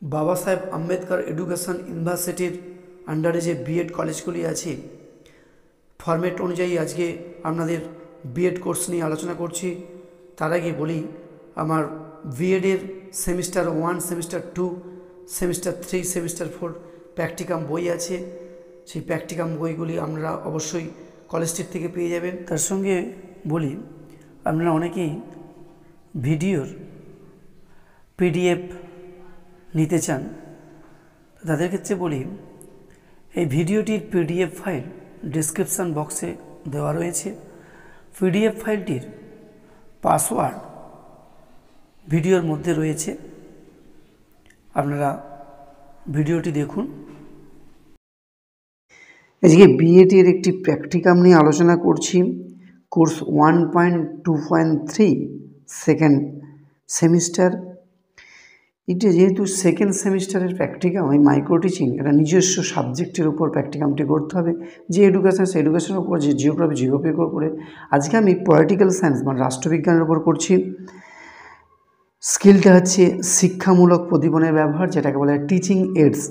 বাবা সাহেব আম্বেদকর এডুকেশন ইউনিভার্সিটির আন্ডারে যে বিএড কলেজগুলি আছে, ফরম্যাট অনুযায়ী আজকে আপনাদের বিএড কোর্স নিয়ে আলোচনা করছি। তার আগে বলি, আমার বিএডের semester 1, semester 2, semester 3, semester 4 practicum বই আছে। সেই প্র্যাকটিকাম বইগুলি আপনারা অবশ্যই কলেজ স্ট্রিট থেকে পেয়ে যাবেন। তার সঙ্গে বলি, আপনারা অনেকেই ভিডিওর পিডিএফ নিতে চান, তাদের ক্ষেত্রে বলি, এই ভিডিওটির পিডিএফ ফাইল ডেসক্রিপশান বক্সে দেওয়া রয়েছে। পিডিএফ ফাইলটির পাসওয়ার্ড ভিডিওর মধ্যে রয়েছে, আপনারা ভিডিওটি দেখুন। আজকে বিএডের একটি প্র্যাকটিকাম নিয়ে আলোচনা করছি। Course 1.2.3 second semester. এটা যেহেতু সেকেন্ড সেমিস্টারের প্র্যাকটিকাম, এই মাইক্রো টিচিং, এটা নিজস্ব সাবজেক্টের উপর প্র্যাকটিকামটি করতে হবে। যে এডুকেশন, সে এডুকেশনের উপর, যে জিওগ্রাফির উপরে। আজকে আমি পলিটিক্যাল সায়েন্স মানে রাষ্ট্রবিজ্ঞানের উপর করছি। স্কিলটা হচ্ছে শিক্ষামূলক প্রদীপনের ব্যবহার, যেটাকে বলে টিচিং এইডস।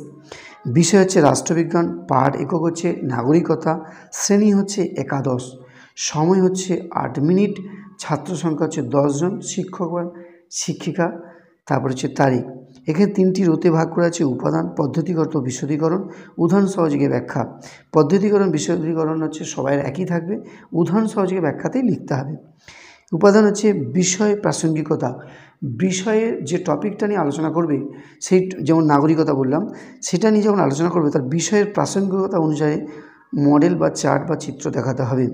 বিষয় হচ্ছে রাষ্ট্রবিজ্ঞান, পাঠ একক হচ্ছে নাগরিকতা, শ্রেণী হচ্ছে একাদশ, সময় হচ্ছে 8 মিনিট, ছাত্র সংখ্যা হচ্ছে 10 জন, শিক্ষক বা শিক্ষিকা, তারপর হচ্ছে তারিখ। এখানে 3টি রোতে ভাগ করা আছে: উপাদান, পদ্ধতিগত, বিশদীকরণ। উদাহরণ সহযোগে ব্যাখ্যা। পদ্ধতিকরণ, বিশদীকরণ হচ্ছে সবাই একই থাকবে, উদাহরণ সহযোগে ব্যাখ্যাতেই লিখতে হবে। উপাদান হচ্ছে বিষয় প্রাসঙ্গিকতা, বিষয়ের যে টপিকটা নিয়ে আলোচনা করবে, সেই যেমন নাগরিকতা বললাম, সেটা নিয়ে যখন আলোচনা করবে তার বিষয়ের প্রাসঙ্গিকতা অনুযায়ী মডেল বা চার্ট বা চিত্র দেখাতে হবে।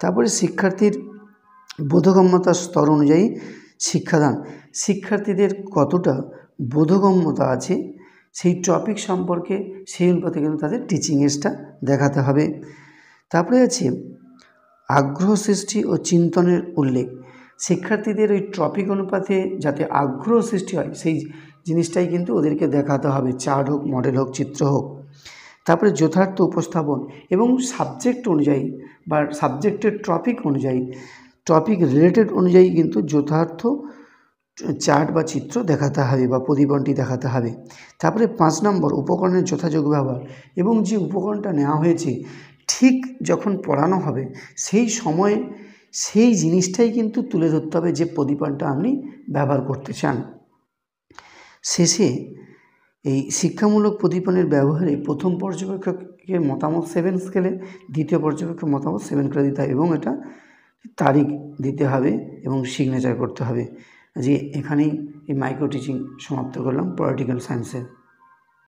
তারপরে শিক্ষার্থীর বোধগম্যতার স্তর অনুযায়ী শিক্ষাদান, শিক্ষার্থীদের কতটা বোধগম্যতা আছে সেই টপিক সম্পর্কে সেই অনুপাতে কিন্তু তাদের টিচিং এজটা দেখাতে হবে। তারপরে আছে আগ্রহ সৃষ্টি ও চিন্তনের উল্লেখ। শিক্ষার্থীদের ওই টপিক অনুপাতে যাতে আগ্রহ সৃষ্টি হয় সেই জিনিসটাই কিন্তু ওদেরকে দেখাতে হবে, চার্ট হোক, মডেল হোক, চিত্র হোক। তারপরে যথার্থ উপস্থাপন এবং সাবজেক্ট অনুযায়ী বা সাবজেক্টের টপিক অনুযায়ী, টপিক রিলেটেড অনুযায়ী কিন্তু যথার্থ চার্ট বা চিত্র দেখাতে হবে বা প্রদীপনটি দেখাতে হবে। তারপরে 5 নম্বর, উপকরণের যথাযোগ্য ব্যবহার এবং যে উপকরণটা নেওয়া হয়েছে ঠিক যখন পড়ানো হবে সেই সময়ে সেই জিনিসটাই কিন্তু তুলে ধরতে হবে যে প্রদীপনটা আপনি ব্যবহার করতে চান। শেষে এই শিক্ষামূলক প্রদীপনের ব্যবহারে প্রথম পর্যবেক্ষকের মতামত 7 স্কেলে, দ্বিতীয় পর্যবেক্ষকের মতামত 7 করে দিতে হবে এবং এটা তারিখ দিতে হবে এবং সিগনেচার করতে হবে। যে এখানেই এই মাইক্রো টিচিং সমাপ্ত করলাম পলিটিক্যাল সায়েন্সের।